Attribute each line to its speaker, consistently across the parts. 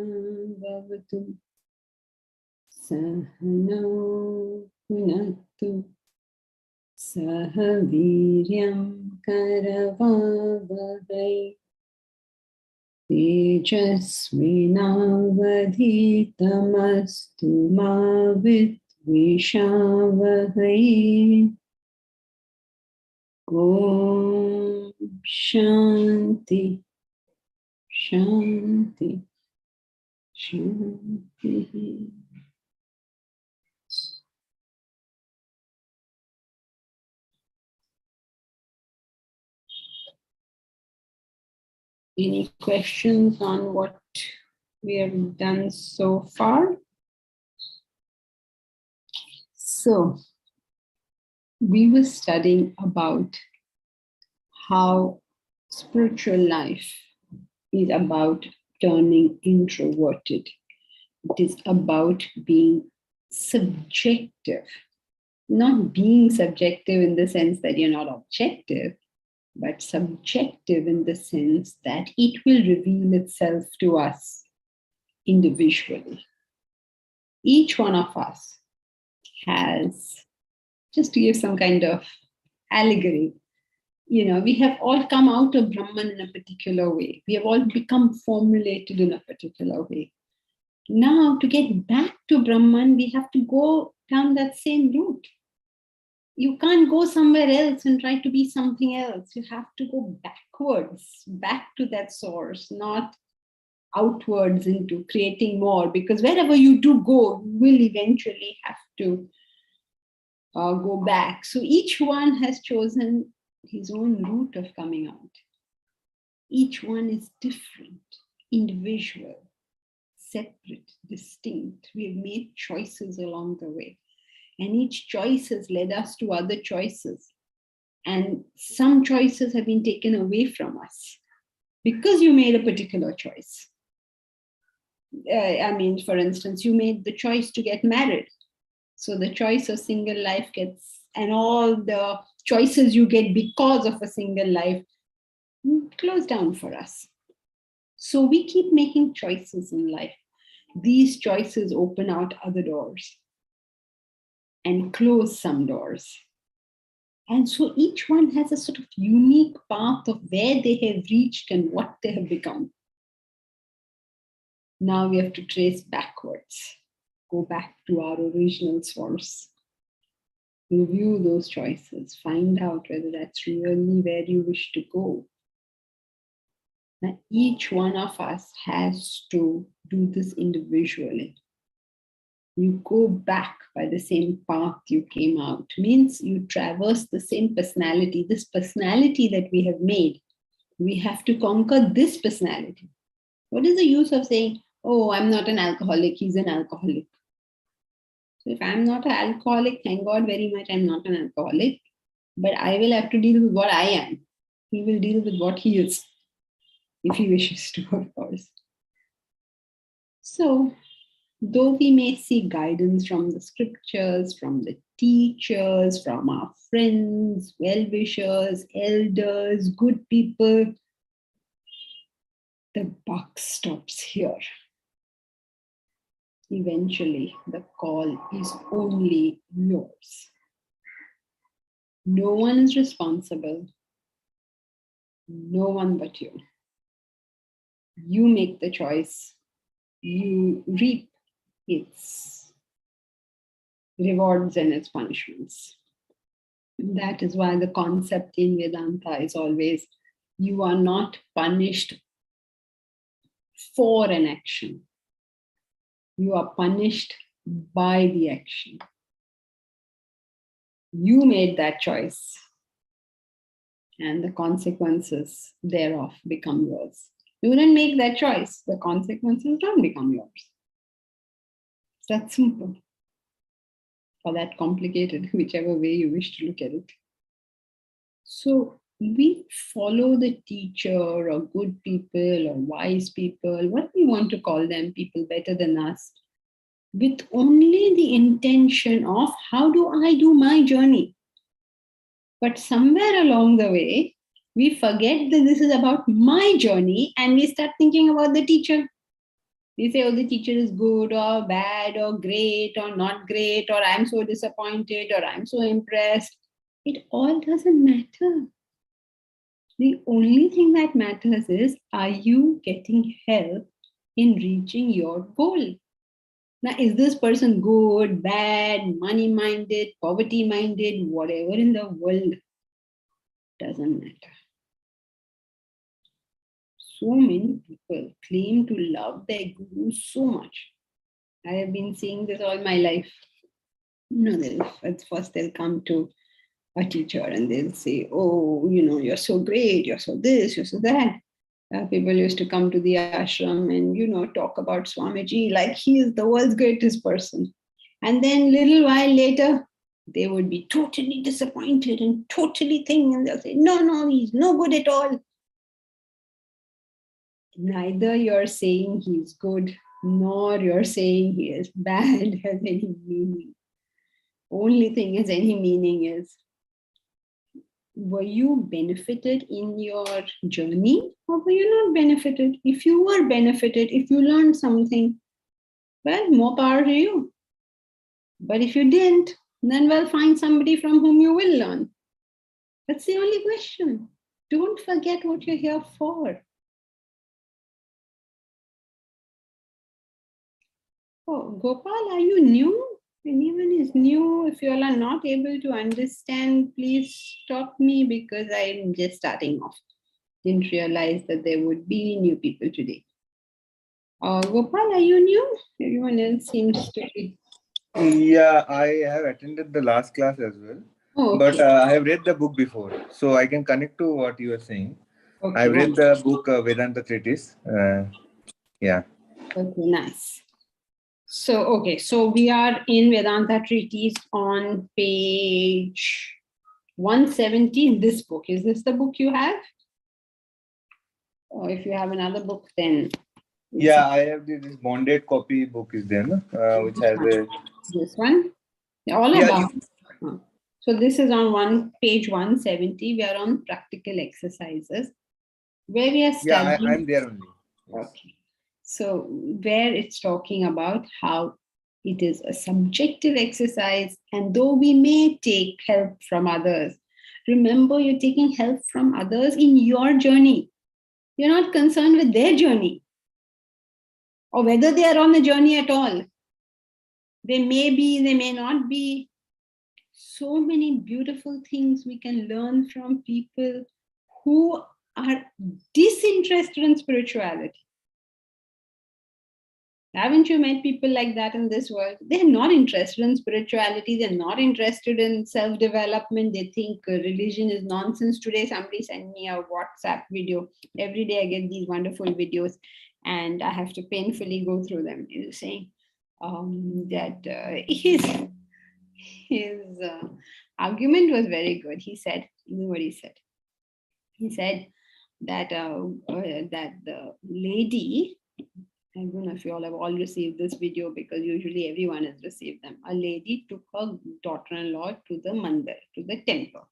Speaker 1: Sahanavavatu Sahano Punatu Sahaviryam Karavavahai Tejasvinavadhitamastu ma vidvishavahai. Om Shanti Shanti Shanti. Any questions on what we have done so far? So, we were studying about how spiritual life is about turning introverted. It is about being subjective, not being subjective in the sense that you're not objective, but subjective in the sense that it will reveal itself to us individually. Each one of us has, just to give some kind of allegory, we have all come out of Brahman in a particular way. We have all become formulated in a particular way. Now, to get back to Brahman, we have to go down that same route. You can't go somewhere else and try to be something else. You have to go backwards, back to that source, not outwards into creating more. Because wherever you do go, you will eventually have to go back. So each one has chosen his own route of coming out. Each one is different, individual, separate, distinct. We have made choices along the way. And each choice has led us to other choices. And some choices have been taken away from us because you made a particular choice. For instance, you made the choice to get married. So the choice of single life gets, and all the choices you get because of a single life, close down for us. So we keep making choices in life. These choices open out other doors and close some doors. And so each one has a sort of unique path of where they have reached and what they have become. Now we have to trace backwards, go back to our original source, review those choices, find out whether that's really where you wish to go. Now, each one of us has to do this individually. You go back by the same path you came out. Means you traverse the same personality. This personality that we have made, we have to conquer this personality. What is the use of saying, oh, I'm not an alcoholic, he's an alcoholic? So if I'm not an alcoholic, thank God very much I'm not an alcoholic, but I will have to deal with what I am. He will deal with what he is, if he wishes to, of course. So, though we may seek guidance from the scriptures, from the teachers, from our friends, well wishers, elders, good people, the buck stops here. Eventually, the call is only yours. No one is responsible, no one but you. You make the choice, you reap its rewards and its punishments. That is why the concept in Vedanta is always you are not punished for an action, you are punished by the action. You made that choice, and the consequences thereof become yours. You didn't make that choice, the consequences don't become yours. It's that simple, or that complicated, whichever way you wish to look at it. So we follow the teacher or good people or wise people, what we want to call them, people better than us, with only the intention of how do I do my journey? But somewhere along the way, we forget that this is about my journey and we start thinking about the teacher. We say, oh, the teacher is good or bad or great or not great, or I'm so disappointed or I'm so impressed. It all doesn't matter. The only thing that matters is, are you getting help in reaching your goal? Now, is this person good, bad, money-minded, poverty-minded, whatever in the world, doesn't matter. So many people claim to love their guru so much. I have been seeing this all my life. First they'll come to a teacher and they'll say, oh, you're so great, you're so this, you're so that. People used to come to the ashram and, talk about Swamiji like he is the world's greatest person. And then little while later, they would be totally disappointed and totally thinking, and they'll say, no, he's no good at all. Neither you're saying he's good, nor you're saying he is bad has any meaning. Only thing has any meaning is, were you benefited in your journey or were you not benefited? If you were benefited, if you learned something, well, more power to you. But if you didn't, then well, find somebody from whom you will learn. That's the only question. Don't forget what you're here for. Oh, Gopal, are you new? Anyone is new? If you all are not able to understand, please stop me because I'm just starting off. Didn't realize that there would be new people today. Gopal, are you new? Everyone else seems to be.
Speaker 2: Yeah, I have attended the last class as well.
Speaker 1: Oh, okay.
Speaker 2: But I have read the book before, so I can connect to what you are saying.
Speaker 1: Okay,
Speaker 2: I've read
Speaker 1: nice.
Speaker 2: the book Vedanta Treatise. Yeah.
Speaker 1: Okay, nice. So we are in Vedanta Treatise on page 170 in this book. Is this the book you have? Or if you have another book, then...
Speaker 2: Yeah, I have this bonded copy book is there, no? Which has a...
Speaker 1: This one? All about... So this is on page 170. We are on practical exercises, where we are studying...
Speaker 2: Yeah, I'm there only.
Speaker 1: Yes. Okay. So where it's talking about how it is a subjective exercise, and though we may take help from others, remember you're taking help from others in your journey. You're not concerned with their journey or whether they are on a journey at all. They may be, they may not be. So many beautiful things we can learn from people who are disinterested in spirituality. Haven't you met people like that in this world? They're not interested in spirituality. They're not interested in self-development. They think religion is nonsense. Today, somebody sent me a WhatsApp video. Every day I get these wonderful videos and I have to painfully go through them. He was saying that his argument was very good. He said, you know what he said? He said that that the lady I don't know if you all have all received this video, because usually everyone has received them. A lady took her daughter-in-law to the mandir, to the temple.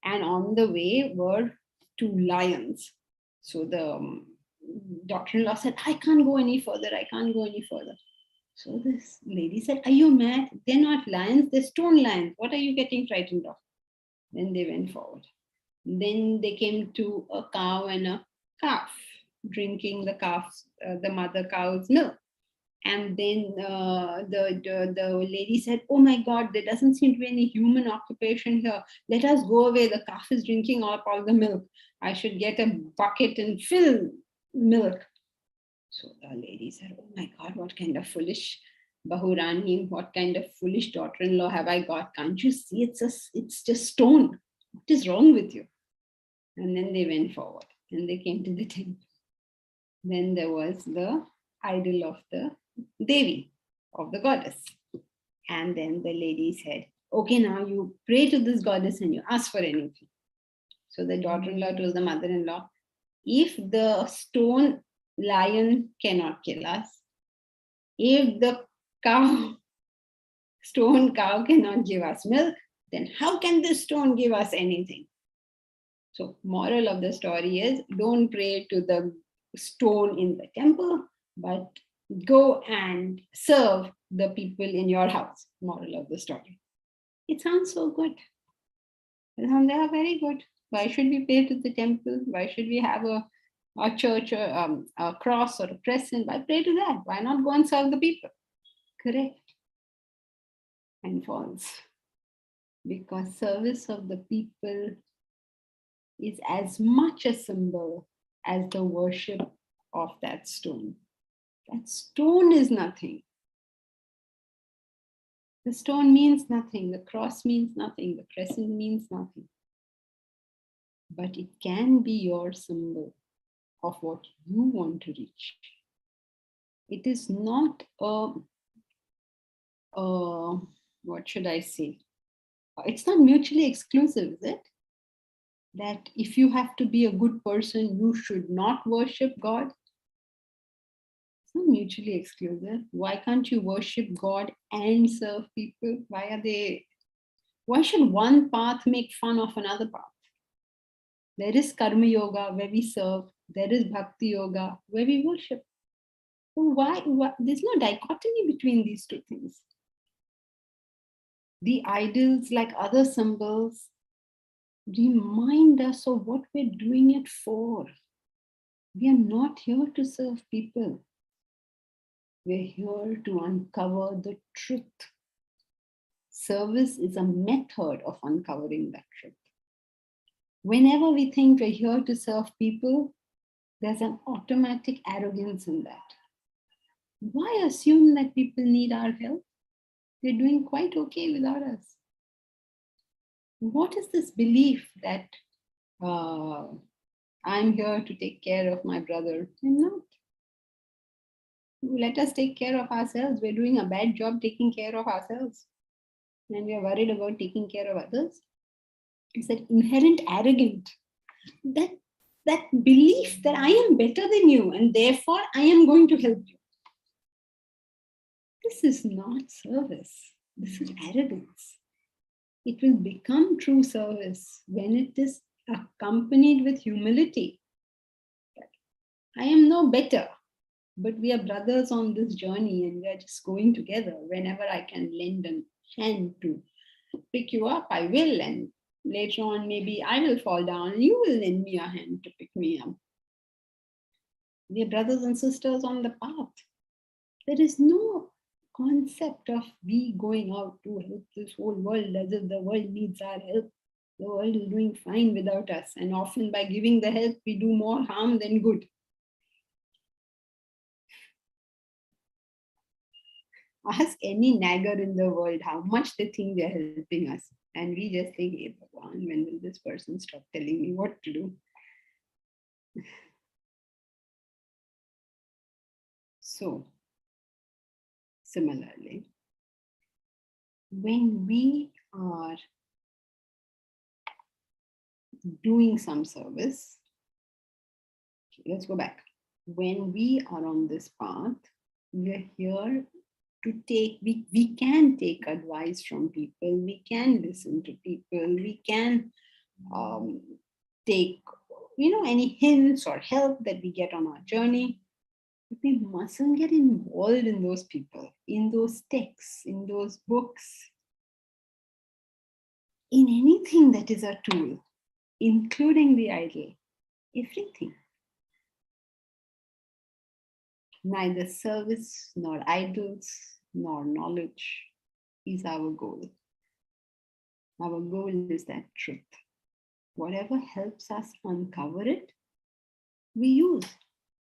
Speaker 1: And on the way were two lions. So the daughter-in-law said, I can't go any further. I can't go any further. So this lady said, are you mad? They're not lions, they're stone lions. What are you getting frightened of? Then they went forward. Then they came to a cow and a calf, drinking the mother cow's milk. And then the lady said, oh my God, there doesn't seem to be any human occupation here. Let us go away. The calf is drinking up all the milk. I should get a bucket and fill milk. So the lady said, oh my God, what kind of foolish Bahurani, what kind of foolish daughter-in-law have I got? Can't you see it's just stone? What is wrong with you? And then they went forward and they came to the temple. Then there was the idol of the Devi, of the goddess. And then the lady said, okay, now you pray to this goddess and you ask for anything. So the daughter-in-law told the mother-in-law, if the stone lion cannot kill us, if the stone cow cannot give us milk, then how can this stone give us anything? So moral of the story is, don't pray to the stone in the temple, but go and serve the people in your house. Moral of the story. It sounds so good. They are very good. Why should we pray to the temple? Why should we have a church, a cross or a crescent? Why pray to that? Why not go and serve the people? Correct. And false. Because service of the people is as much a symbol as the worship of that stone. That stone is nothing. The stone means nothing. The cross means nothing. The crescent means nothing. But it can be your symbol of what you want to reach. It is not what should I say? It's not mutually exclusive, is it? That if you have to be a good person, you should not worship God. It's not mutually exclusive. Why can't you worship God and serve people? Why should one path make fun of another path? There is karma yoga where we serve. There is bhakti yoga where we worship. So why? There's no dichotomy between these two things. The idols, like other symbols, remind us of what we're doing it for. We are not here to serve people. We're here to uncover the truth. Service is a method of uncovering that truth. Whenever we think we're here to serve people, there's an automatic arrogance in that. Why assume that people need our help? They're doing quite okay without us. What is this belief that I'm here to take care of my brother? I'm not. Let us take care of ourselves. We're doing a bad job taking care of ourselves. And we're worried about taking care of others. It's that inherent arrogance. That belief that I am better than you and therefore I am going to help you. This is not service. This is arrogance. It will become true service when it is accompanied with humility. I am no better, but we are brothers on this journey and we are just going together. Whenever I can lend a hand to pick you up, I will. And later on, maybe I will fall down and you will lend me a hand to pick me up. We are brothers and sisters on the path. There is no concept of we going out to help this whole world as if the world needs our help. The world is doing fine without us. And often by giving the help, we do more harm than good. Ask any nagger in the world how much they think they're helping us. And we just think, hey, Bhagwan, when will this person stop telling me what to do? So, similarly, when we are doing some service, let's go back. when we are on this path, we are here to take, we can take advice from people, we can listen to people, we can take, any hints or help that we get on our journey. But we mustn't get involved in those people, in those texts, in those books, in anything that is a tool, including the idol, everything. Neither service, nor idols, nor knowledge is our goal. Our goal is that truth. Whatever helps us uncover it, we use.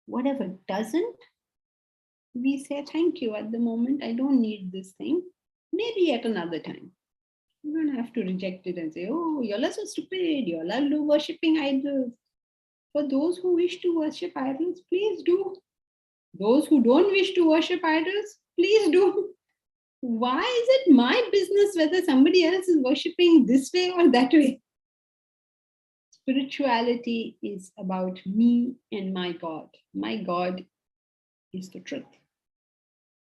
Speaker 1: Whatever doesn't, we say thank you at the moment. I don't need this thing. Maybe at another time. You don't have to reject it and say, oh, y'all are so stupid. Y'all are worshipping idols. For those who wish to worship idols, please do. Those who don't wish to worship idols, please do. Why is it my business whether somebody else is worshipping this way or that way? Spirituality is about me and my God. My God is the truth,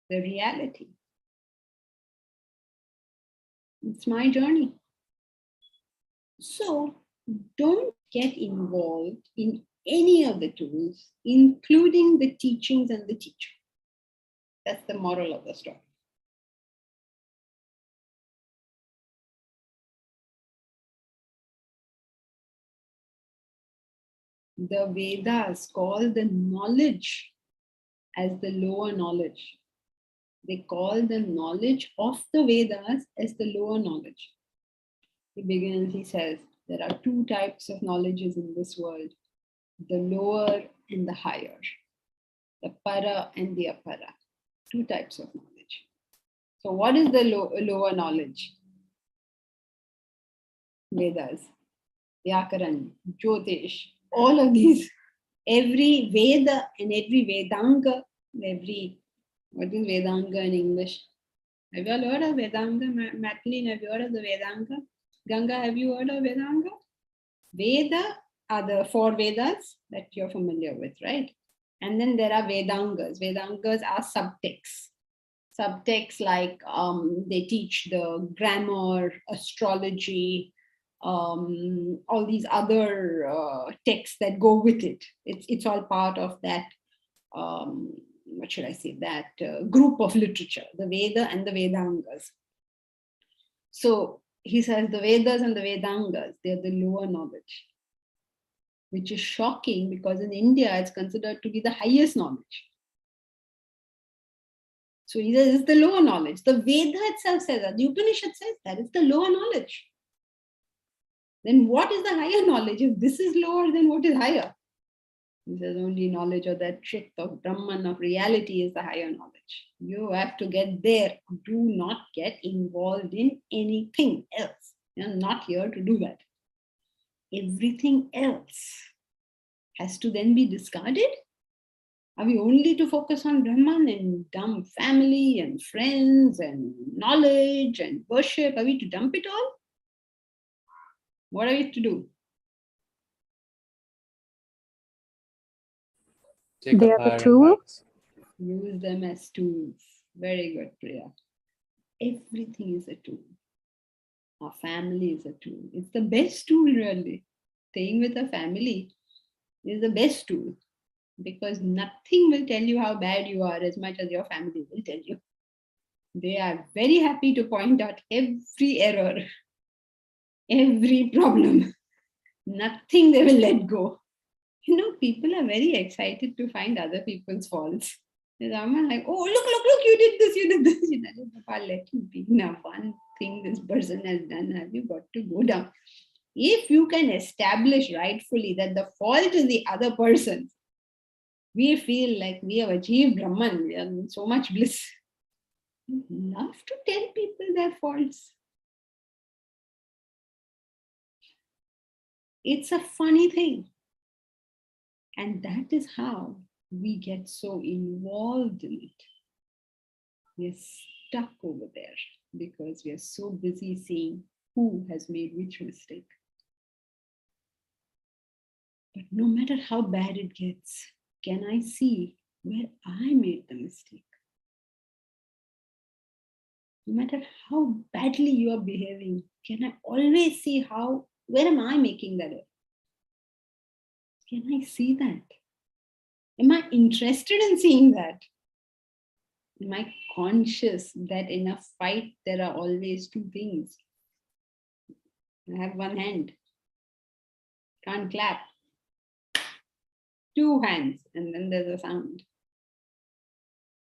Speaker 1: the reality. It's my journey. So don't get involved in any of the tools, including the teachings and the teacher. That's the moral of the story. The Vedas call the knowledge as the lower knowledge. They call the knowledge of the Vedas as the lower knowledge. He begins, he says, there are two types of knowledges in this world, the lower and the higher, the para and the apara, two types of knowledge. So what is the lower knowledge? Vedas, Vyakaran, Jyotish, all of these, every Veda and every Vedanga, what is Vedanga in English? Have you all heard of Vedanga? Madeline, have you heard of the Vedanga? Ganga, have you heard of Vedanga? Veda are the four Vedas that you're familiar with, right? And then there are Vedangas. Vedangas are subtexts. Subtexts like they teach the grammar, astrology, all these other texts that go with it. It's all part of that, what should I say, that group of literature, the Veda and the Vedangas. So he says the Vedas and the Vedangas, they're the lower knowledge, which is shocking because in India it's considered to be the highest knowledge. So he says it's the lower knowledge. The Veda itself says that, the Upanishad says that it's the lower knowledge. Then what is the higher knowledge? If this is lower, then what is higher? He says only knowledge of that truth of Brahman, of reality is the higher knowledge. You have to get there. Do not get involved in anything else. You're not here to do that. Everything else has to then be discarded. Are we only to focus on Brahman and dump family and friends and knowledge and worship? Are we to dump it all? What are we to do?
Speaker 3: They are the tool.
Speaker 1: Use them as tools. Very good, Priya. Everything is a tool. Our family is a tool. It's the best tool, really. Staying with a family is the best tool because nothing will tell you how bad you are as much as your family will tell you. They are very happy to point out every error, every problem. Nothing they will let go. People are very excited to find other people's faults. I'm like, oh, look, you did this. Papa, let him be. Now, one thing this person has done, have you got to go down? If you can establish rightfully that the fault is the other person's, we feel like we have achieved Brahman. We are in so much bliss. We love to tell people their faults. It's a funny thing. And that is how we get so involved in it. We're stuck over there because we are so busy seeing who has made which mistake. But no matter how bad it gets, can I see where I made the mistake? No matter how badly you are behaving, can I always see where am I making that error? Can I see that? Am I interested in seeing that? Am I conscious that in a fight there are always two things? I have one hand, can't clap. Two hands, and then there's a sound.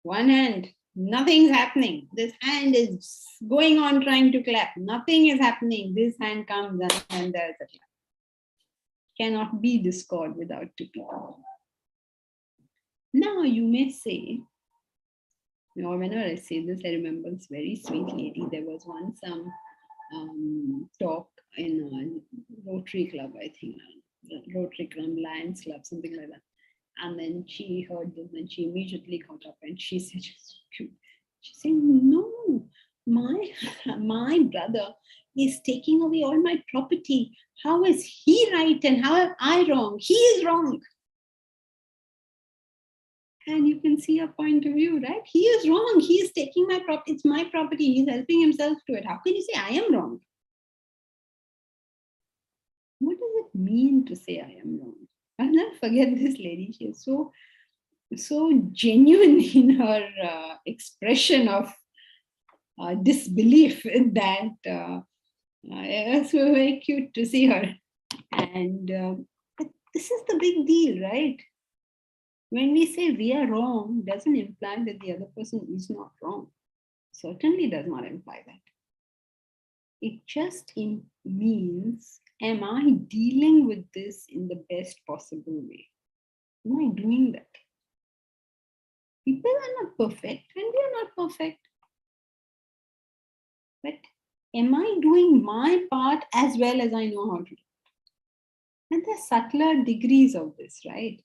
Speaker 1: One hand, nothing's happening. This hand is going on trying to clap. Nothing is happening. This hand comes and there's a clap. Cannot be discord without two people. Now you may say, or whenever I say this, I remember this very sweet lady. There was once some talk in a Rotary Club, I think, Rotary Club, Lions Club, something like that. And then she heard this and she immediately got up and she said, so cute. She said, no, my brother is taking away all my property. How is he right and how am I wrong? He is wrong. And you can see a point of view, right? He is wrong. He is taking my property. It's my property. He's helping himself to it. How can you say I am wrong? What does it mean to say I am wrong? I'll never forget this lady. She is so genuine in her expression of disbelief that it was very cute to see her. And but this is the big deal, right? When we say we are wrong, doesn't imply that the other person is not wrong. Certainly does not imply that. It just means, am I dealing with this in the best possible way? Am I doing that? People are not perfect and we are not perfect. But am I doing my part as well as I know how to do it? And there's subtler degrees of this, right?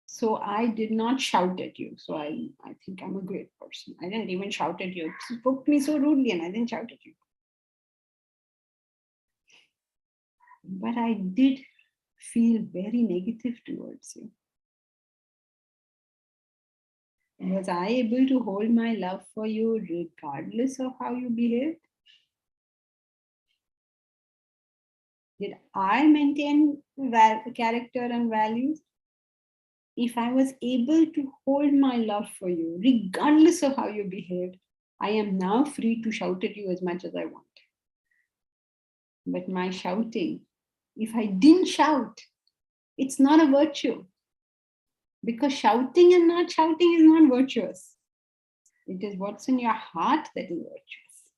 Speaker 1: So I did not shout at you. So I think I'm a great person. I didn't even shout at you. You spoke to me so rudely and I didn't shout at you. But I did feel very negative towards you. Was I able to hold my love for you regardless of how you behaved? Did I maintain character and values? If I was able to hold my love for you regardless of how you behaved, I am now free to shout at you as much as I want. But my shouting, if I didn't shout, it's not a virtue. Because shouting and not shouting is not virtuous. It is what's in your heart that is virtuous.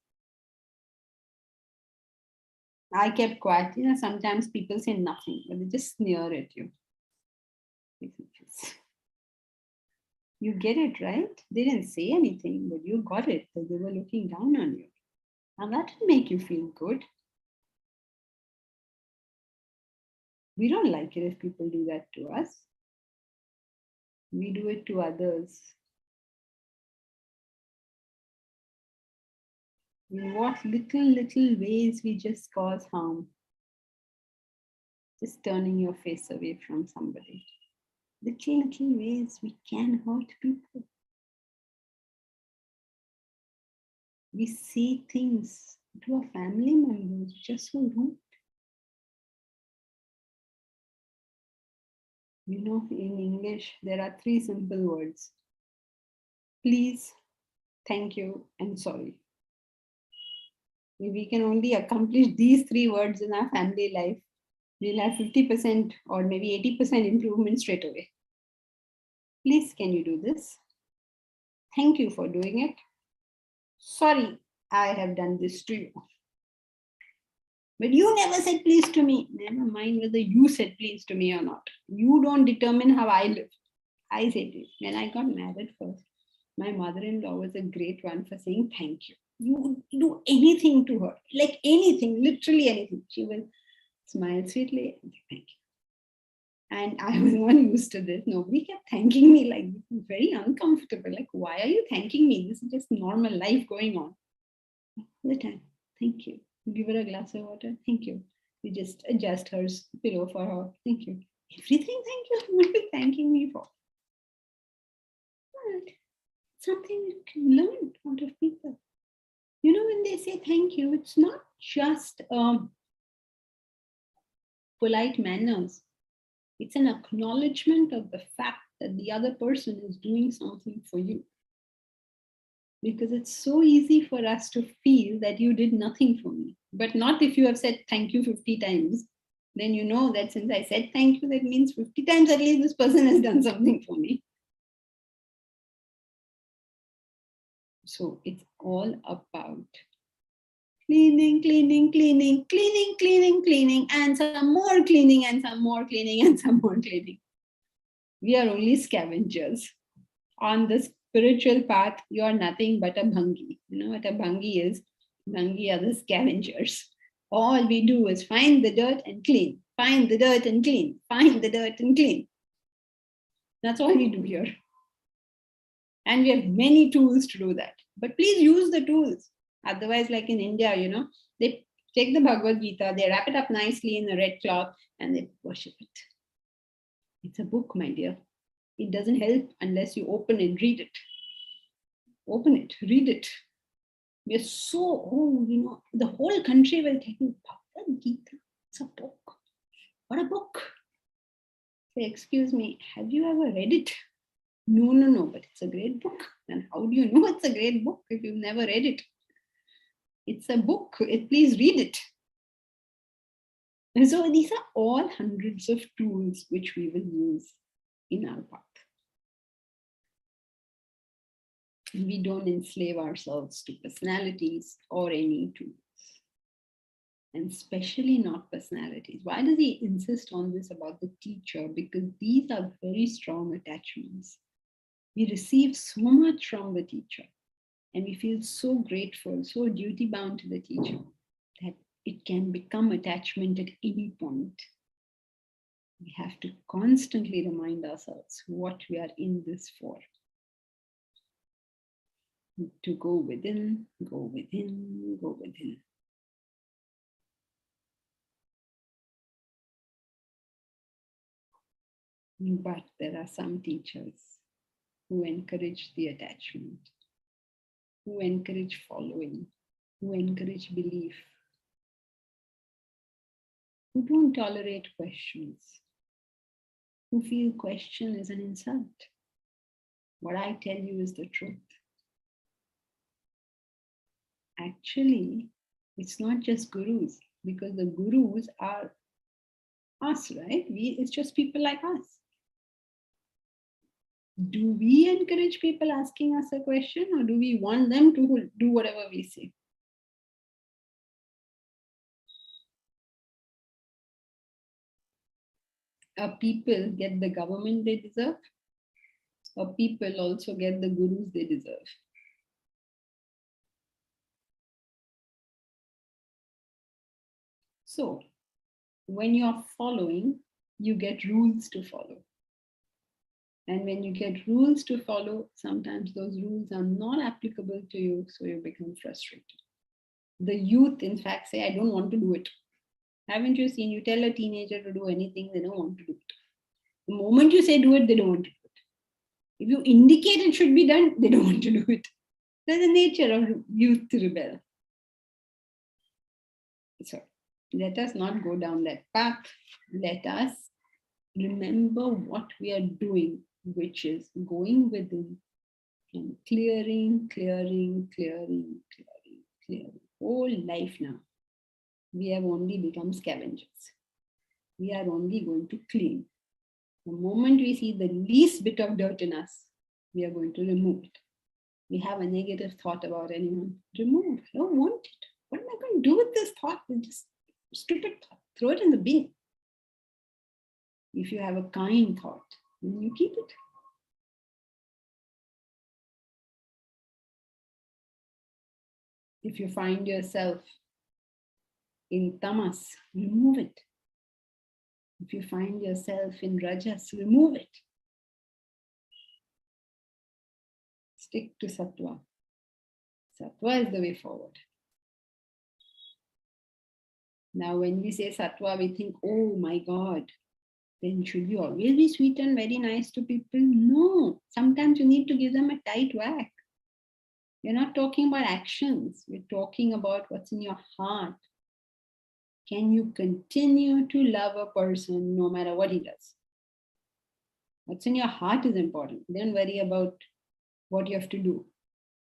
Speaker 1: I kept quiet. Sometimes people say nothing, but they just sneer at you. You get it, right? They didn't say anything, but you got it, that they were looking down on you. And that will make you feel good. We don't like it if people do that to us. We do it to others. In what little ways we just cause harm. Just turning your face away from somebody. Little ways we can hurt people. We say things to our family members just so rude. In English, there are 3 simple words. Please, thank you, and sorry. If we can only accomplish these 3 words in our family life, we'll have 50% or maybe 80% improvement straight away. Please, can you do this? Thank you for doing it. Sorry, I have done this to you. But you never said please to me. Never mind whether you said please to me or not. You don't determine how I live. I said it. When I got married first, my mother-in-law was a great one for saying thank you. You do anything to her, like anything, literally anything. She will smile sweetly and say thank you. And I was not used to this. Nobody kept thanking me. Like, this is very uncomfortable. Like, why are you thanking me? This is just normal life going on. All the time. Thank you. Give her a glass of water. Thank you. We just adjust her pillow for her. Thank you. Everything, thank you. What are you thanking me for? world. Something you can learn out of people. You know, when they say thank you, it's not just polite manners. It's an acknowledgement of the fact that the other person is doing something for you. Because it's so easy for us to feel that you did nothing for me. But not if you have said thank you 50 times. Then you know that since I said thank you, that means 50 times at least this person has done something for me. So it's all about cleaning, cleaning, cleaning, cleaning, cleaning, cleaning, and some more cleaning, and some more cleaning, and some more cleaning. We are only scavengers. On the spiritual path, you are nothing but a bhangi. You know what a bhangi is? Bhangi are the scavengers. All we do is find the dirt and clean, find the dirt and clean, find the dirt and clean. That's all we do here. And we have many tools to do that. But please use the tools. Otherwise, like in India, you know, they take the Bhagavad Gita, they wrap it up nicely in a red cloth, and they worship it. It's a book, my dear. It doesn't help unless you open and read it. Open it, read it. We are so, you know, the whole country will tell you, Bhagavad Gita, it's a book. What a book. Say, excuse me, have you ever read it? No, but it's a great book. And how do you know it's a great book if you've never read it? It's a book. Please read it. And so these are all hundreds of tools which we will use in our path. We don't enslave ourselves to personalities or any tools. And especially not personalities. Why does he insist on this about the teacher? Because these are very strong attachments. We receive so much from the teacher, and we feel so grateful, so duty bound to the teacher, that it can become attachment at any point. We have to constantly remind ourselves what we are in this for. To go within, go within, go within. But there are some teachers who encourage the attachment, who encourage following, who encourage belief, who don't tolerate questions, who feel question is an insult. What I tell you is the truth. Actually, it's not just gurus, because the gurus are us, right? It's just people like us. Do we encourage people asking us a question, or do we want them to do whatever we say? People get the government they deserve, or people also get the gurus they deserve? So, when you're following, you get rules to follow. And when you get rules to follow, sometimes those rules are not applicable to you, so you become frustrated. The youth, in fact, say, I don't want to do it. Haven't you seen? You tell a teenager to do anything, they don't want to do it. The moment you say do it, they don't want to do it. If you indicate it should be done, they don't want to do it. That's the nature of youth to rebel. So let us not go down that path. Let us remember what we are doing, which is going within and clearing. Whole life now, we have only become scavengers. We are only going to clean. The moment we see the least bit of dirt in us, we are going to remove it. We have a negative thought about anyone, remove. I don't want it. What am I going to do with this thought? It's just stupid thought. Throw it in the bin. If you have a kind thought, then you keep it. If you find yourself in tamas, remove it. If you find yourself in rajas, remove it. Stick to sattva. Sattva is the way forward. Now, when we say sattva, we think, oh my God, then should you always be sweet and very nice to people? No. Sometimes you need to give them a tight whack. We're not talking about actions. We're talking about what's in your heart. Can you continue to love a person no matter what he does? What's in your heart is important. Don't worry about what you have to do.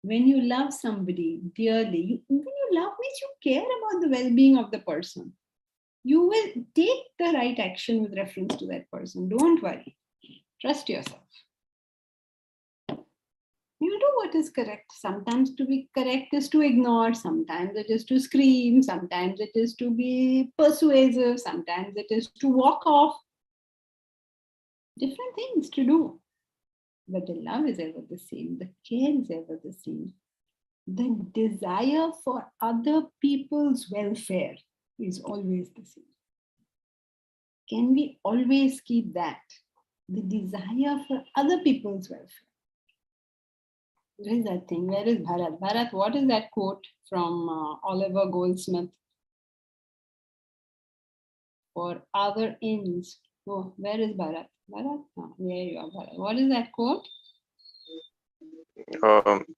Speaker 1: When you love somebody dearly, when you love means you care about the well-being of the person. You will take the right action with reference to that person. Don't worry. Trust yourself. You do what is correct. Sometimes to be correct is to ignore. Sometimes it is to scream. Sometimes it is to be persuasive. Sometimes it is to walk off. Different things to do. But the love is ever the same. The care is ever the same. The desire for other people's welfare is always the same. Can we always keep that? The desire for other people's welfare. Where is that thing? Where is Bharat? Bharat, what is that quote from Oliver Goldsmith? For other ends. Oh, where is Bharat? Bharat? Oh, there you are, Bharat. What is that quote?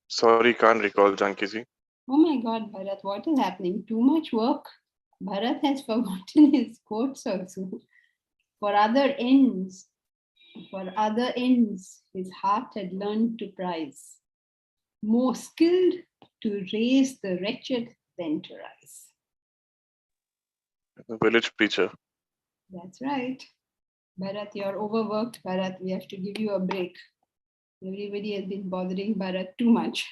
Speaker 4: Sorry, can't recall, Jankiji.
Speaker 1: Oh my God, Bharat, what is happening? Too much work. Bharat has forgotten his quotes also. For other ends, his heart had learned to prize. More skilled to raise the wretched than to rise.
Speaker 4: Village preacher.
Speaker 1: That's right. Bharat, you're overworked. Bharat, we have to give you a break. Everybody has been bothering Bharat too much.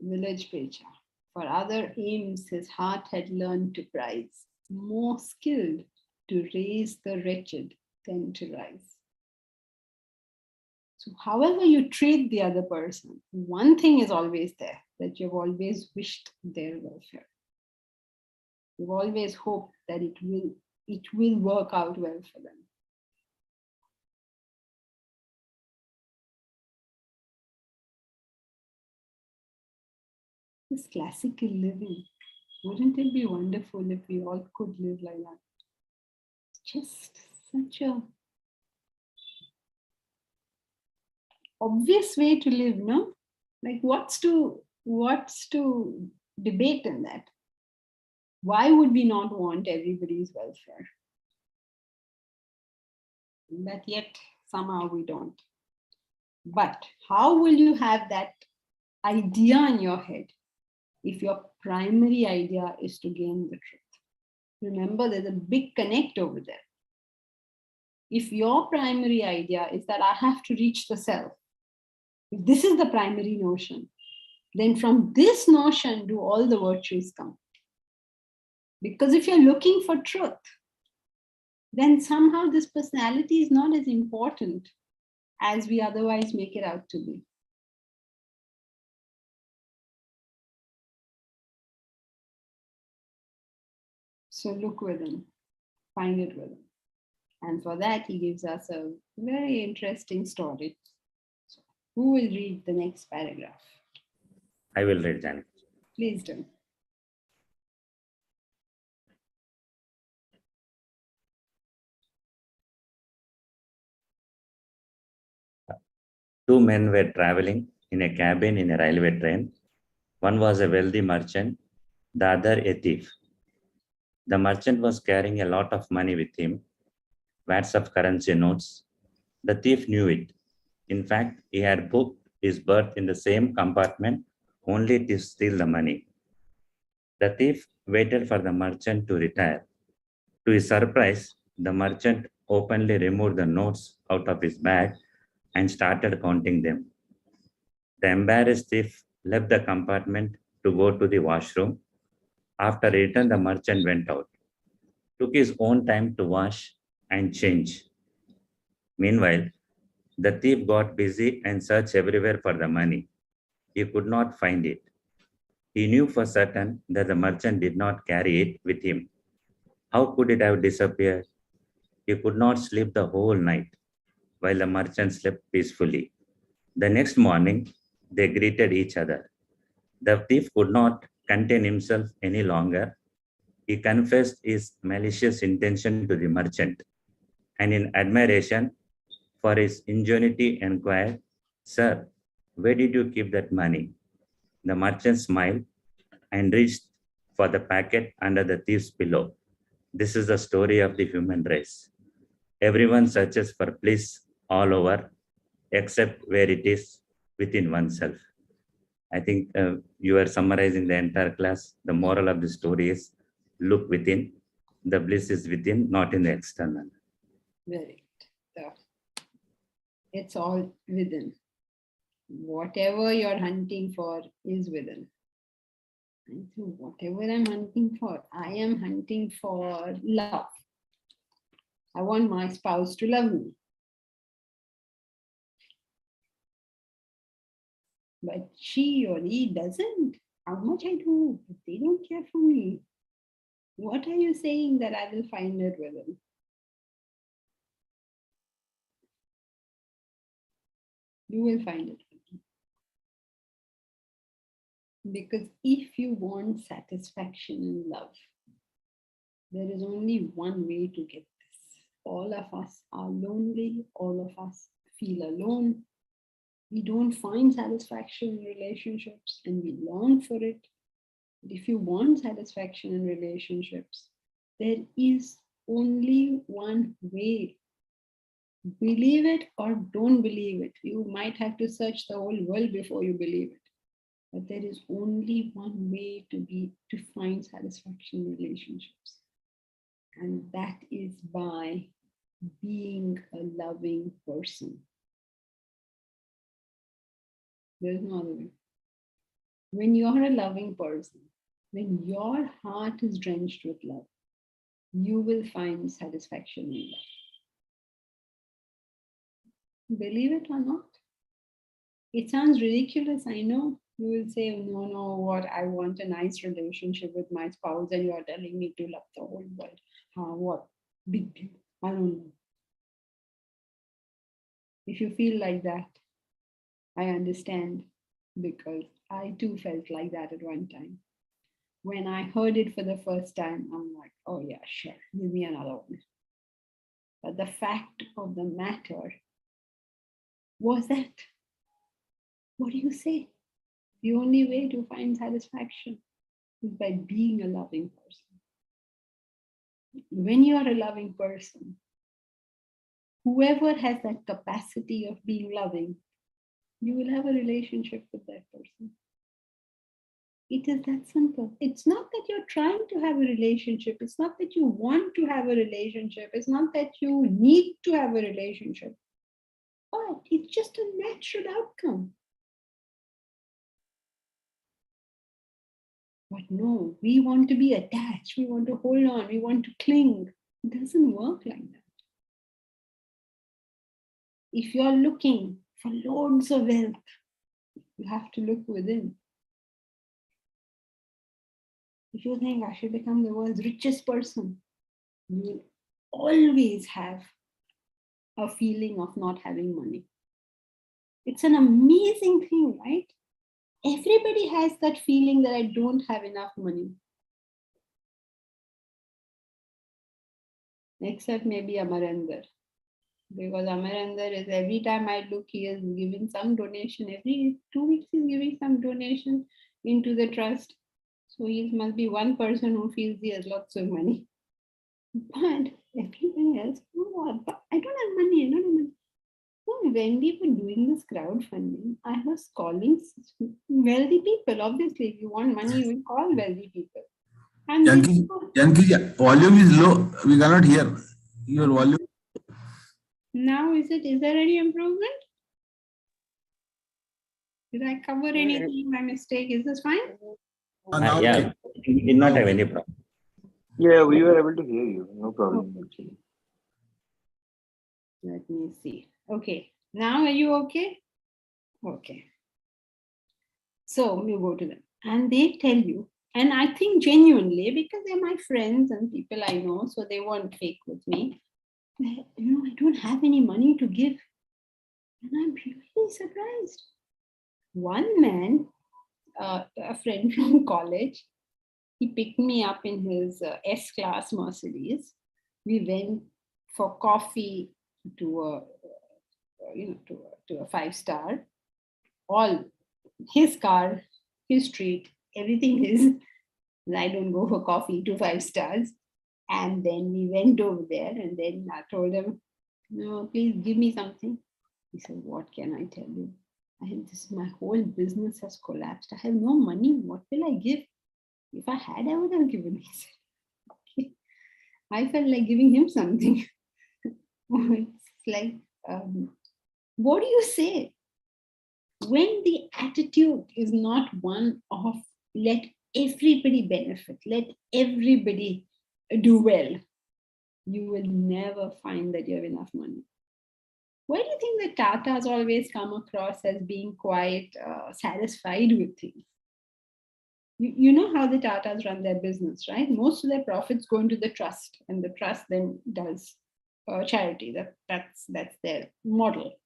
Speaker 1: Village preacher. For other aims, his heart had learned to prize. More skilled to raise the wretched than to rise. So however you treat the other person, one thing is always there, that you've always wished their welfare. You've always hoped that it will work out well for them. This classical living, wouldn't it be wonderful if we all could live like that? Just such a obvious way to live, no? Like what's to debate in that? Why would we not want everybody's welfare? But yet somehow we don't. But how will you have that idea in your head if your primary idea is to gain the truth? Remember, there's a big connect over there. If your primary idea is that I have to reach the self, if this is the primary notion, then from this notion do all the virtues come. Because if you're looking for truth, then somehow this personality is not as important as we otherwise make it out to be. So look within, find it within. And for that, he gives us a very interesting story. So who will read the next paragraph?
Speaker 5: I will read, Janet.
Speaker 1: Please do.
Speaker 5: Two men were traveling in a cabin in a railway train. One was a wealthy merchant, the other a thief. The merchant was carrying a lot of money with him, vats of currency notes. The thief knew it. In fact, he had booked his berth in the same compartment only to steal the money. The thief waited for the merchant to retire. To his surprise, the merchant openly removed the notes out of his bag and started counting them. The embarrassed thief left the compartment to go to the washroom. After return, the merchant went out, took his own time to wash and change. Meanwhile, the thief got busy and searched everywhere for the money. He could not find it. He knew for certain that the merchant did not carry it with him. How could it have disappeared? He could not sleep the whole night, while the merchant slept peacefully. The next morning, they greeted each other. The thief could not contain himself any longer. He confessed his malicious intention to the merchant, and in admiration for his ingenuity inquired, "Sir, where did you keep that money?" The merchant smiled and reached for the packet under the thief's pillow. This is the story of the human race. Everyone searches for bliss all over, except where it is within oneself. I think you are summarizing the entire class. The moral of the story is look within. The bliss is within, not in the external.
Speaker 1: Very good. So it's all within. Whatever you're hunting for is within. And so whatever I'm hunting for, I am hunting for love. I want my spouse to love me. But she or he doesn't. How much I do, but they don't care for me. What are you saying that I will find it within? You will find it within. Because if you want satisfaction in love, there is only one way to get this. All of us are lonely. All of us feel alone. We don't find satisfaction in relationships and we long for it. But if you want satisfaction in relationships, there is only one way. Believe it or don't believe it. You might have to search the whole world before you believe it. But there is only one way to find satisfaction in relationships. And that is by being a loving person. There's no other way. When you're a loving person, when your heart is drenched with love, you will find satisfaction in love. Believe it or not. It sounds ridiculous, I know. You will say, no, what? I want a nice relationship with my spouse and you are telling me to love the whole world. What? Big deal. I don't know. If you feel like that, I understand, because I too felt like that at one time. When I heard it for the first time, I'm like, oh yeah, sure, give me another one. But the fact of the matter was that, what do you say? The only way to find satisfaction is by being a loving person. When you are a loving person, whoever has that capacity of being loving, you will have a relationship with that person. It is that simple. It's not that you're trying to have a relationship. It's not that you want to have a relationship. It's not that you need to have a relationship. But it's just a natural outcome. But no, we want to be attached. We want to hold on. We want to cling. It doesn't work like that. If you're looking for loads of wealth, you have to look within. If you think I should become the world's richest person, you will always have a feeling of not having money. It's an amazing thing, right? Everybody has that feeling that I don't have enough money. Except maybe Amarendra. Because Amarendra is, every time I look, he is giving some donation. Every 2 weeks he's giving some donation into the trust. So he must be one person who feels he has lots of money. But everybody else, oh, I don't have money, I don't have money. So when we were doing this crowdfunding, I was calling wealthy people. Obviously, if you want money, you will call wealthy people. And
Speaker 6: Yanki, volume is low. We cannot hear your volume.
Speaker 1: now is there any improvement? Did I cover anything by mistake? Is this fine?
Speaker 6: Now,
Speaker 5: Yeah, we did not have any problem.
Speaker 2: Yeah, we were able to hear you. No problem, actually.
Speaker 1: Let me see. Okay, now are you okay? Okay. So you go to them and they tell you, and I think genuinely, because they're my friends and people I know, so they weren't fake with me, that, I don't have any money to give. And I'm really surprised. One man, a friend from college, He picked me up in his S-Class Mercedes. We went for coffee to a, to a 5-star. All his car, his treat, everything his. I don't go for coffee to 5 stars. And then we went over there, and then I told him, no, please give me something. He said, what can I tell you? My whole business has collapsed. I have no money. What will I give? If I had, I would have given. He said, okay. I felt like giving him something. It's like, what do you say? When the attitude is not one of let everybody benefit, let everybody do well, you will never find that you have enough money. Why do you think the Tatas always come across as being quite satisfied with things? You know how the Tatas run their business, right? Most of their profits go into the trust, and the trust then does charity. That's their model.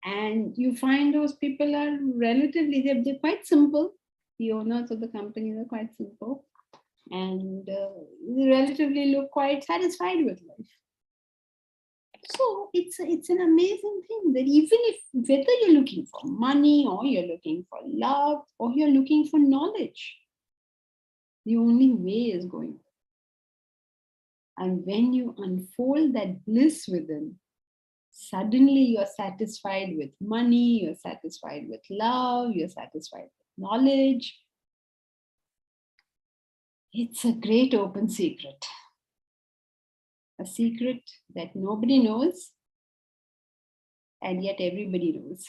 Speaker 1: And you find those people are relatively, they're quite simple. The owners of the companies are quite simple, and they relatively look quite satisfied with life. So it's an amazing thing that even if, whether you're looking for money or you're looking for love or you're looking for knowledge, the only way is going. And when you unfold that bliss within, suddenly you're satisfied with money, you're satisfied with love, you're satisfied with knowledge. It's a great open secret. A secret that nobody knows, and yet everybody knows.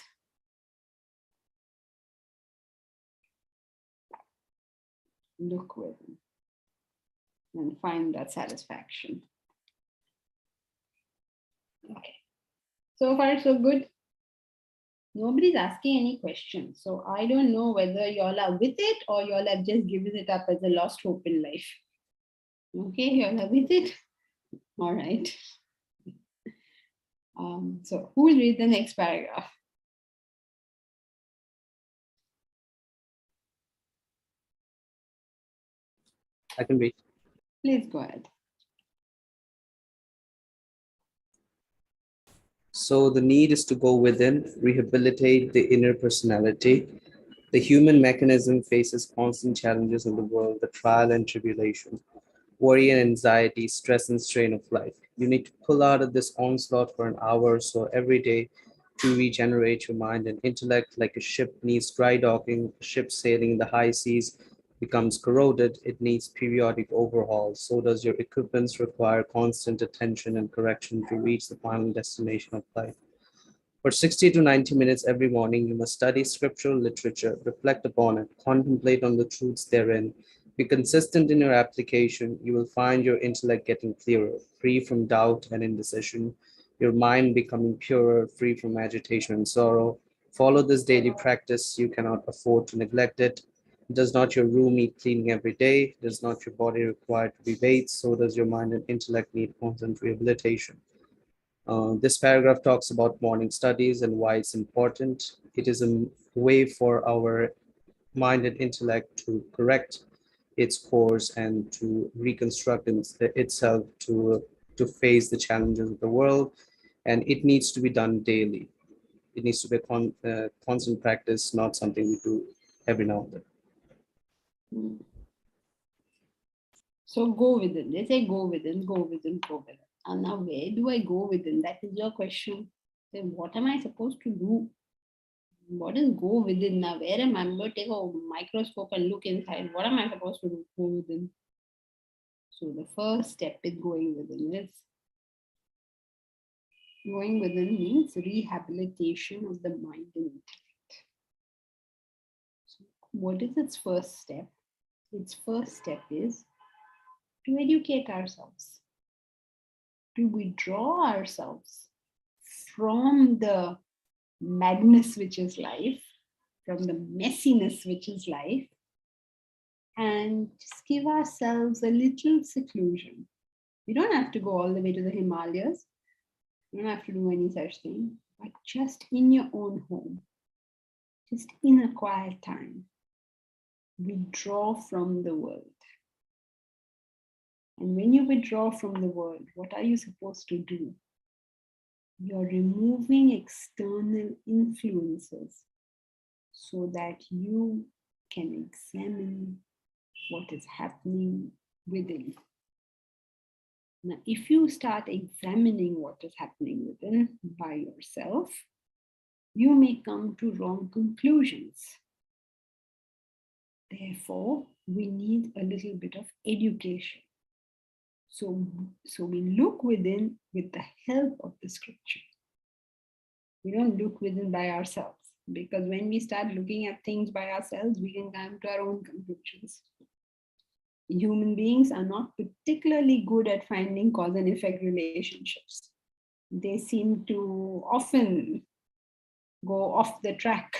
Speaker 1: Look within and find that satisfaction. Okay. So far, so good. Nobody's asking any questions. So I don't know whether y'all are with it or y'all have just given it up as a lost hope in life. Okay, y'all are with it? All right. So who will read the next paragraph?
Speaker 3: I can read.
Speaker 1: Please go ahead.
Speaker 3: So the need is to go within, rehabilitate the inner personality. The human mechanism faces constant challenges in the world, the trial and tribulation, worry and anxiety, stress and strain of life. You need to pull out of this onslaught for an hour or so every day to regenerate your mind and intellect. Like a ship needs dry docking, a ship sailing in the high seas becomes corroded, it needs periodic overhaul. So does your equipment require constant attention and correction to reach the final destination of life. For 60 to 90 minutes every morning, you must study scriptural literature, reflect upon it, contemplate on the truths therein. Be consistent in your application. You will find your intellect getting clearer, free from doubt and indecision, your mind becoming purer, free from agitation and sorrow. Follow this daily practice. You cannot afford to neglect it. Does not your room need cleaning every day? Does not your body require to be bathed? So does your mind and intellect need constant rehabilitation. This paragraph talks about morning studies and why it's important. It is a way for our mind and intellect to correct its course and to reconstruct itself to face the challenges of the world. And it needs to be done daily. It needs to be a constant practice, not something we do every now and then.
Speaker 1: So go within. They say go within, go within, go within. And now where do I go within? That is your question. Then what am I supposed to do? What is go within now? Where am I? I'm going to take a microscope and look inside. What am I supposed to do? Go within. So the first step is going within. Going within means rehabilitation of the mind and intellect. So what is its first step? Its first step is to educate ourselves, to withdraw ourselves from the madness which is life, from the messiness which is life, and just give ourselves a little seclusion. You don't have to go all the way to the Himalayas. You don't have to do any such thing, but just in your own home, just in a quiet time, withdraw from the world. And when you withdraw from the world, what are you supposed to do? You're removing external influences so that you can examine what is happening within. Now, if you start examining what is happening within by yourself, you may come to wrong conclusions. Therefore, we need a little bit of education. So we look within with the help of the scripture. We don't look within by ourselves, because when we start looking at things by ourselves, we can come to our own conclusions. Human beings are not particularly good at finding cause and effect relationships. They seem to often go off the track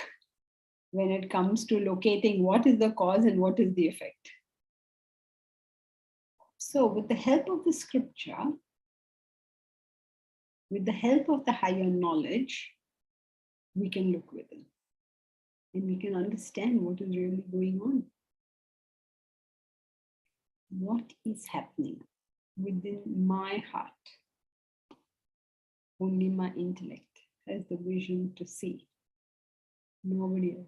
Speaker 1: when it comes to locating what is the cause and what is the effect. So with the help of the scripture, with the help of the higher knowledge, we can look within and we can understand what is really going on. What is happening within my heart? Only my intellect has the vision to see. Nobody else.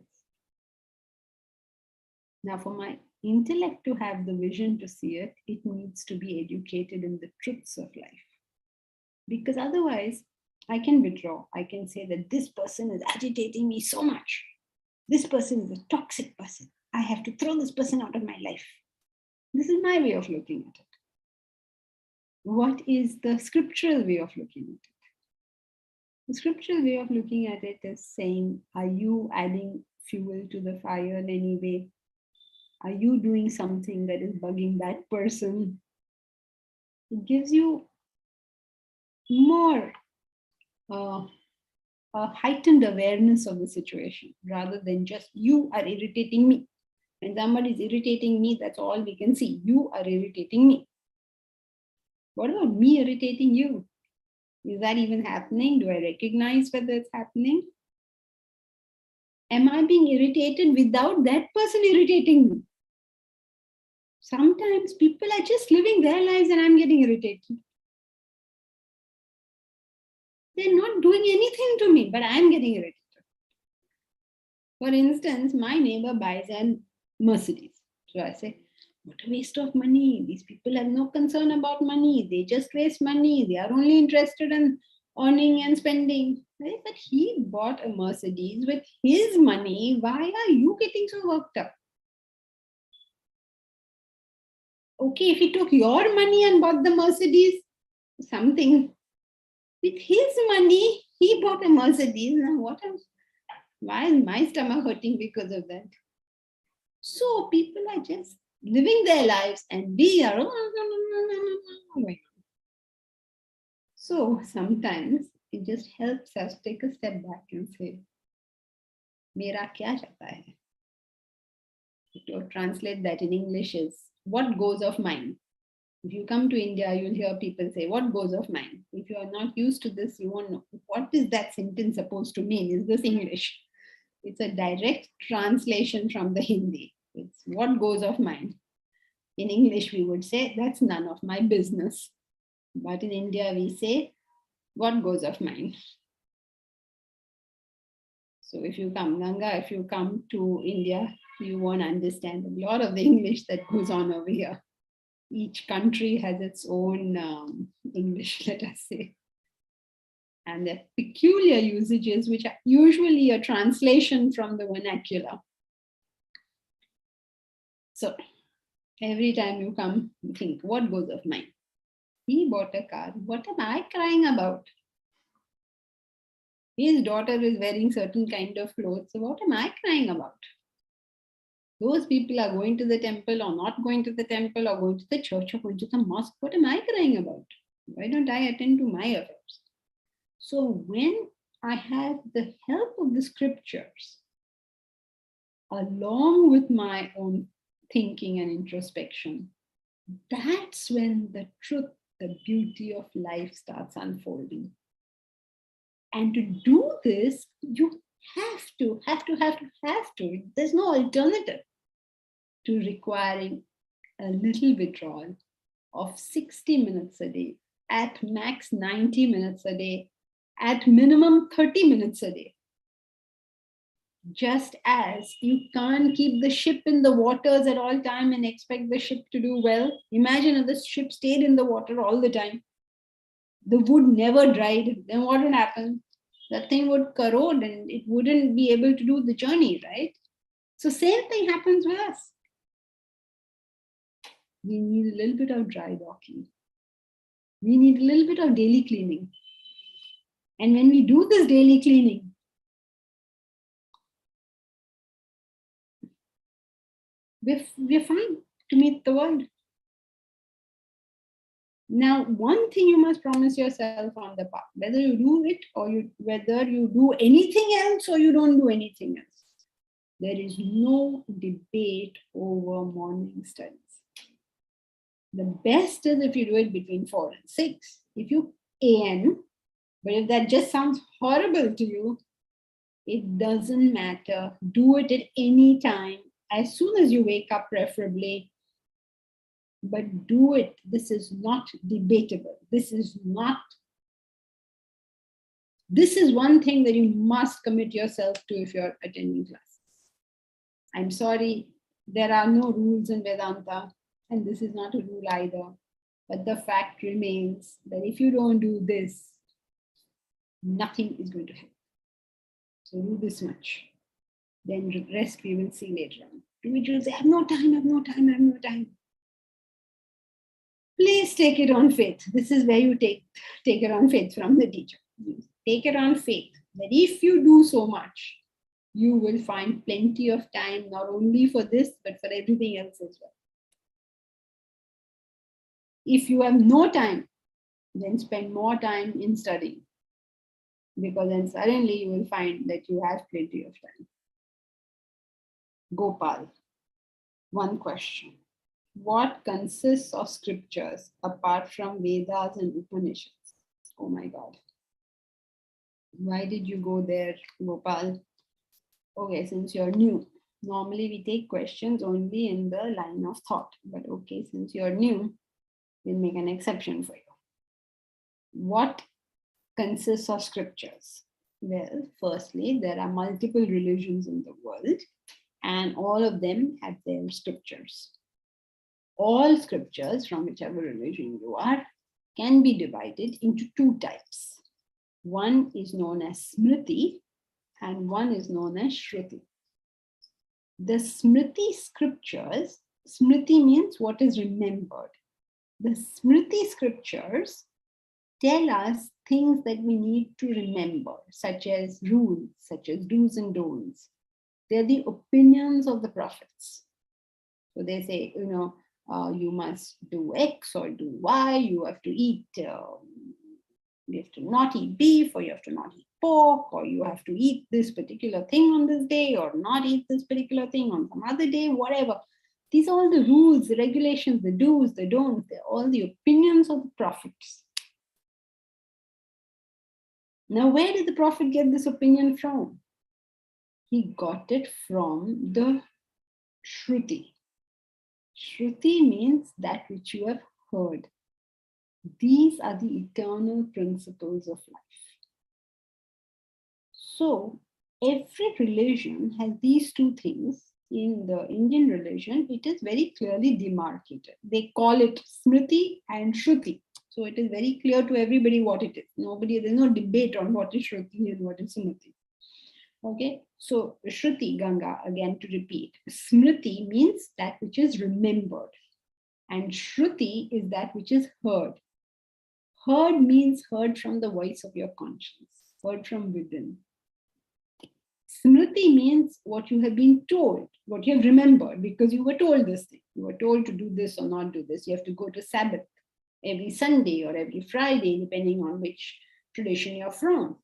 Speaker 1: Now, for my intellect to have the vision to see it, it needs to be educated in the truths of life. Because otherwise, I can withdraw. I can say that this person is agitating me so much. This person is a toxic person. I have to throw this person out of my life. This is my way of looking at it. What is the scriptural way of looking at it? The scriptural way of looking at it is saying, are you adding fuel to the fire in any way? Are you doing something that is bugging that person? It gives you more a heightened awareness of the situation rather than just you are irritating me. When somebody is irritating me, that's all we can see. You are irritating me. What about me irritating you? Is that even happening? Do I recognize whether it's happening? Am I being irritated without that person irritating me? Sometimes people are just living their lives and I'm getting irritated. They're not doing anything to me, but I'm getting irritated. For instance, my neighbor buys a Mercedes. So I say, what a waste of money. These people have no concern about money. They just waste money. They are only interested in earning and spending. Right? But he bought a Mercedes with his money. Why are you getting so worked up? Okay, if he took your money and bought the Mercedes, something with his money, he bought a Mercedes. Now, why is my stomach hurting because of that? So people are just living their lives and we are. So sometimes it just helps us take a step back and say, Mera kya chata hai? To translate that in English is, what goes of mine? If you come to India, you'll hear people say, what goes of mine? If you are not used to this, you won't know. What is that sentence supposed to mean? Is this English? It's a direct translation from the Hindi. It's what goes of mine. In English, we would say, that's none of my business. But in India, we say, what goes of mine? So if you come, Ganga, if you come to India, you won't understand a lot of the English that goes on over here. Each country has its own English, let us say. And there are peculiar usages, which are usually a translation from the vernacular. So every time you come, think, what goes of mine? He bought a car. What am I crying about? His daughter is wearing certain kind of clothes. So what am I crying about? Those people are going to the temple or not going to the temple or going to the church or going to the mosque. What am I crying about? Why don't I attend to my affairs? So when I have the help of the scriptures, along with my own thinking and introspection, that's when the truth, the beauty of life starts unfolding. And to do this, you have to. There's no alternative. to requiring a little withdrawal of 60 minutes a day, at max 90 minutes a day, at minimum 30 minutes a day. Just as you can't keep the ship in the waters at all time and expect the ship to do well. Imagine if the ship stayed in the water all the time. The wood never dried. Then what would happen? The thing would corrode and it wouldn't be able to do the journey, right? So same thing happens with us. We need a little bit of dry docking. We need a little bit of daily cleaning. And when we do this daily cleaning, we're fine to meet the world. Now, one thing you must promise yourself on the path, whether you do it or whether you do anything else or you don't do anything else, there is no debate over morning studies. The best is if you do it between 4 and 6. If you AM, but if that just sounds horrible to you, it doesn't matter. Do it at any time, as soon as you wake up, preferably. But do it. This is not debatable. This is one thing that you must commit yourself to if you're attending classes. I'm sorry, there are no rules in Vedanta, and this is not a rule either. But the fact remains that if you don't do this, nothing is going to happen. So do this much. Then the rest we will see later on. Individuals say, I have no time. Please take it on faith. This is where you take it on faith from the teacher. You take it on faith that if you do so much, you will find plenty of time, not only for this, but for everything else as well. If you have no time, then spend more time in studying, because then suddenly you will find that you have plenty of time. Gopal, one question. What consists of scriptures apart from Vedas and Upanishads? Oh my God. Why did you go there, Gopal? Okay, since you're new. Normally we take questions only in the line of thought. But okay, since you're new, we'll make an exception for you. What consists of scriptures? Well, firstly, there are multiple religions in the world, and all of them have their scriptures. All scriptures, from whichever religion you are, can be divided into two types. One is known as Smriti, and one is known as Shruti. The Smriti scriptures, Smriti means what is remembered. The Smriti scriptures tell us things that we need to remember, such as rules, such as do's and don'ts. They're the opinions of the prophets. So they say, you must do X or do Y, you have to eat, you have to not eat beef, or you have to not eat pork, or you have to eat this particular thing on this day, or not eat this particular thing on some other day, whatever. These are all the rules, the regulations, the do's, the don'ts, they're all the opinions of the prophets. Now, where did the prophet get this opinion from? He got it from the Shruti. Shruti means that which you have heard. These are the eternal principles of life. So, every religion has these two things. In the Indian religion, it is very clearly demarcated. They call it Smriti and Shruti. So it is very clear to everybody what it is. There's no debate on what is Shruti and what is Smriti. Okay, so Shruti, Ganga, again to repeat, Smriti means that which is remembered, and Shruti is that which is heard. Heard means heard from the voice of your conscience, heard from within. Smriti means what you have been told, what you have remembered, because you were told this thing. You were told to do this or not do this. You have to go to Sabbath every Sunday or every Friday, depending on which tradition you're from.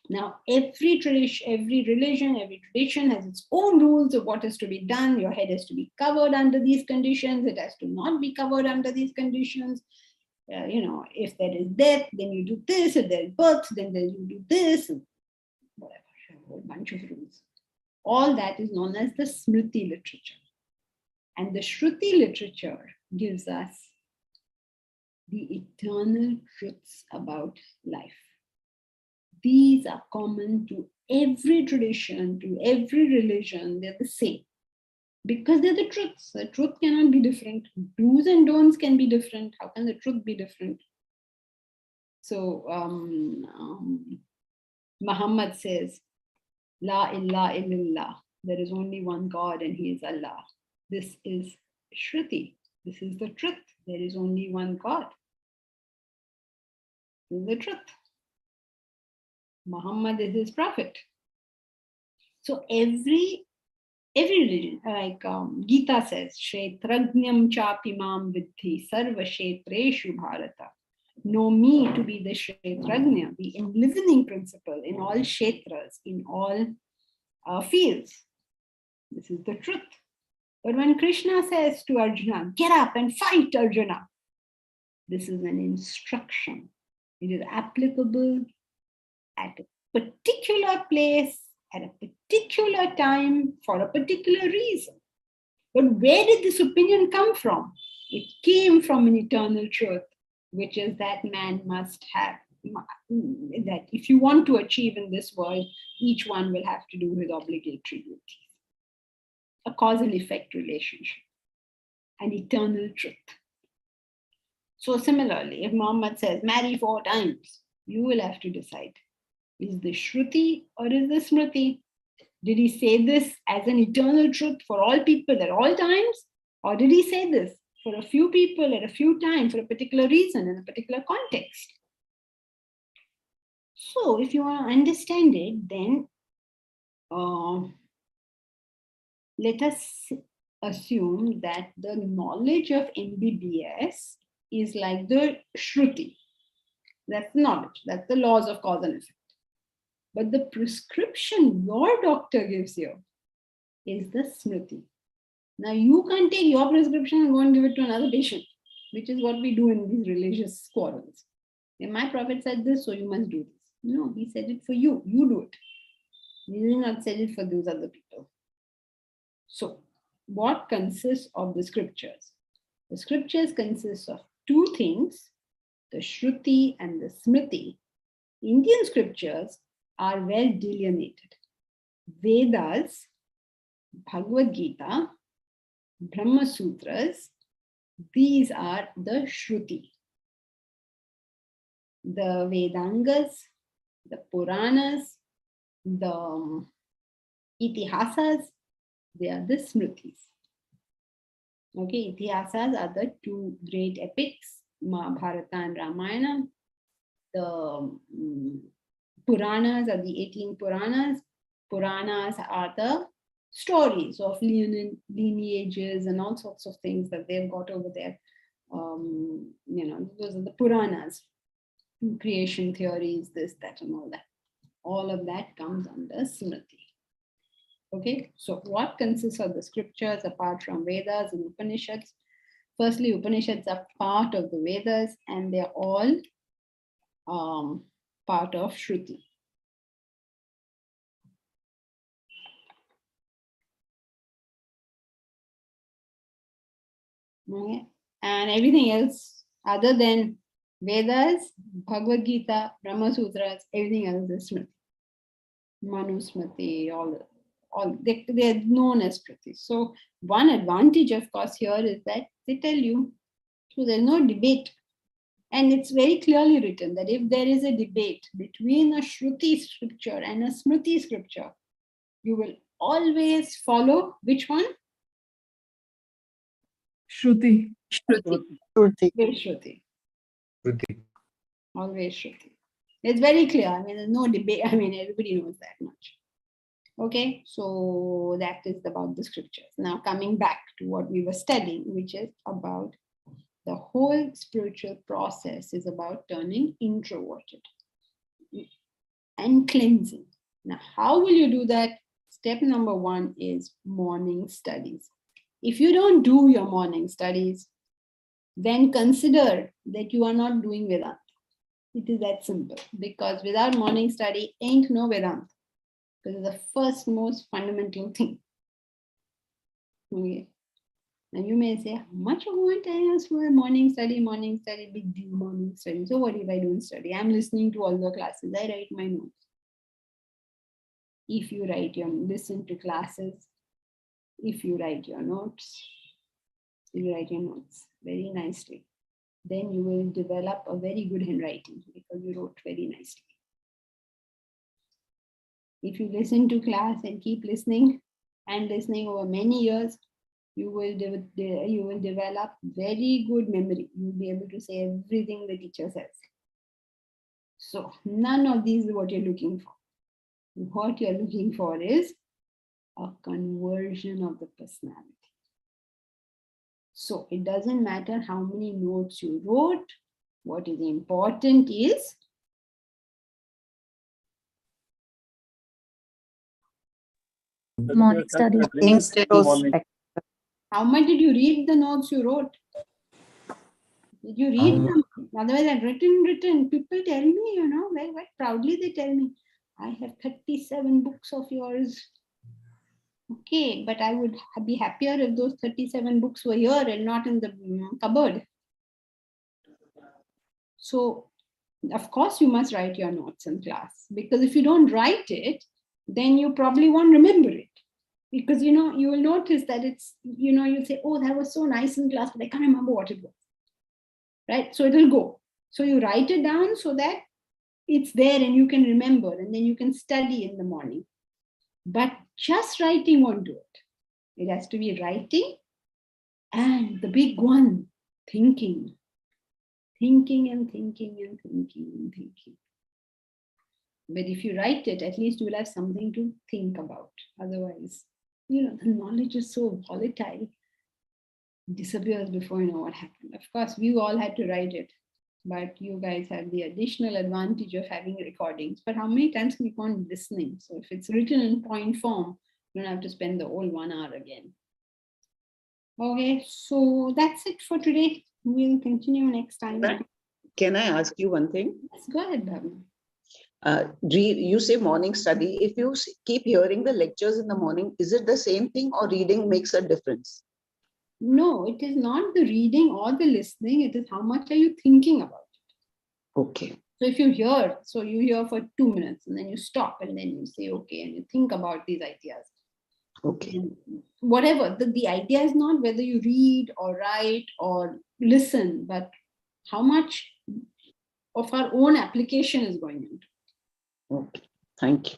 Speaker 1: Now, every religion, every tradition has its own rules of what is to be done. Your head has to be covered under these conditions. It has to not be covered under these conditions. If there is death, then you do this. If there is birth, then you do this. And whatever, a whole bunch of rules. All that is known as the Smriti literature. And the Shruti literature gives us the eternal truths about life. These are common to every tradition, to every religion. They're the same because they're the truths. The truth cannot be different. Do's and don'ts can be different. How can the truth be different? So Muhammad says, La ilaha illallah. There is only one God and He is Allah. This is Shruti. This is the truth. There is only one God. This is the truth. Muhammad is his prophet. So every religion, like Gita says, Kshetrajnam chapimam vidhi sarva kshetreshu bharata. Know me to be the Kshetrajna, the enlivening principle in all kshetras, in all fields. This is the truth. But when Krishna says to Arjuna, get up and fight, Arjuna, this is an instruction. It is applicable at a particular place, at a particular time, for a particular reason. But where did this opinion come from? It came from an eternal truth, which is that man must have, that if you want to achieve in this world, each one will have to do his obligatory duties. A causal effect relationship, an eternal truth. So similarly, if Muhammad says, marry 4 times, you will have to decide, is this Shruti or is this Smriti? Did he say this as an eternal truth for all people at all times? Or did he say this for a few people at a few times for a particular reason in a particular context? So if you want to understand it, then let us assume that the knowledge of MBBS is like the Shruti. That's knowledge, that's the laws of cause and effect. But the prescription your doctor gives you is the Smriti. Now you can't take your prescription and go and give it to another patient, which is what we do in these religious quarrels. And my prophet said this, so you must do this. No, he said it for you. You do it. He did not say it for those other people. So, what consists of the scriptures? The scriptures consist of 2 things, the Shruti and the Smriti. Indian scriptures are well delineated. Vedas, Bhagavad Gita, Brahma Sutras, these are the Shruti. The Vedangas, the Puranas, the Itihasas, they are the Smritis. Okay, Itihasas are the 2 great epics, Mahabharata and Ramayana. The Puranas are the 18 Puranas. Puranas are the stories of lineages and all sorts of things that they've got over there. Those are the Puranas. Creation theories, this, that, and all that. All of that comes under Smriti. Okay, so what consists of the scriptures apart from Vedas and Upanishads? Firstly, Upanishads are part of the Vedas and they're all part of Shruti. Okay, and everything else other than Vedas, Bhagavad Gita, Brahma Sutras, everything else is Smriti. Manu Smriti, all they're known as Smriti. So one advantage, of course, here is that they tell you, so there's no debate. And it's very clearly written that if there is a debate between a Shruti scripture and a Smriti scripture, you will always follow which one?
Speaker 7: Shruti.
Speaker 1: Shruti. Always Shruti. Always Shruti. It's very clear. I mean, there's no debate. I mean, everybody knows that much. Okay, so that is about the scriptures. Now coming back to what we were studying, which is about the whole spiritual process is about turning introverted and cleansing. Now, how will you do that? Step number 1 is morning studies. If you don't do your morning studies, then consider that you are not doing Vedanta. It is that simple, because without morning study ain't no Vedanta. This is the first most fundamental thing. Okay. Now you may say, how much I want I ask for morning study, big deal, morning study. So what if I don't study? I'm listening to all the classes. I write my notes. If you listen to classes, if you write your notes, very nicely, then you will develop a very good handwriting because you wrote very nicely. If you listen to class and keep listening over many years, you will develop very good memory. You'll be able to say everything the teacher says. So none of these is what you're looking for. What you're looking for is a conversion of the personality. So it doesn't matter how many notes you wrote. What is important is
Speaker 7: Morning study.
Speaker 1: how much did you read the notes you wrote? Did you read them? Otherwise, I've written. People tell me, very proudly they tell me, I have 37 books of yours. Okay, but I would be happier if those 37 books were here and not in the cupboard. So, of course, you must write your notes in class, because if you don't write it, then you probably won't remember it. Because, you will notice that it's, you'll say, oh, that was so nice in class, but I can't remember what it was. Right? So it'll go. So you write it down so that it's there and you can remember, and then you can study in the morning. But just writing won't do it. It has to be writing and the big one, thinking. Thinking and thinking and thinking and thinking. But if you write it, at least you will have something to think about. Otherwise, the knowledge is so volatile. It disappears before you know what happened. Of course, we all had to write it. But you guys have the additional advantage of having recordings. But how many times can you go on listening? So if it's written in point form, you don't have to spend the whole 1 hour again. Okay, so that's it for today. We'll continue next time.
Speaker 8: Can I ask you one thing?
Speaker 1: Yes, go ahead, Bhavna.
Speaker 8: You say morning study. If you keep hearing the lectures in the morning, is it the same thing or reading makes a difference?
Speaker 1: No, it is not the reading or the listening. It is how much are you thinking about it.
Speaker 8: Okay.
Speaker 1: So if you hear, you hear for 2 minutes and then you stop and then you say, okay, and you think about these ideas.
Speaker 8: Okay.
Speaker 1: And whatever, the idea is not whether you read or write or listen, but how much of our own application is going into.
Speaker 8: Okay. Thank you.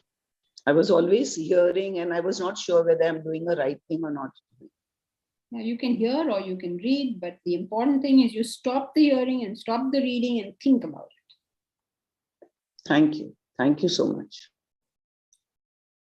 Speaker 8: I was always hearing and I was not sure whether I'm doing the right thing or not.
Speaker 1: Now you can hear or you can read, but the important thing is you stop the hearing and stop the reading and think about it.
Speaker 8: Thank you. Thank you so much.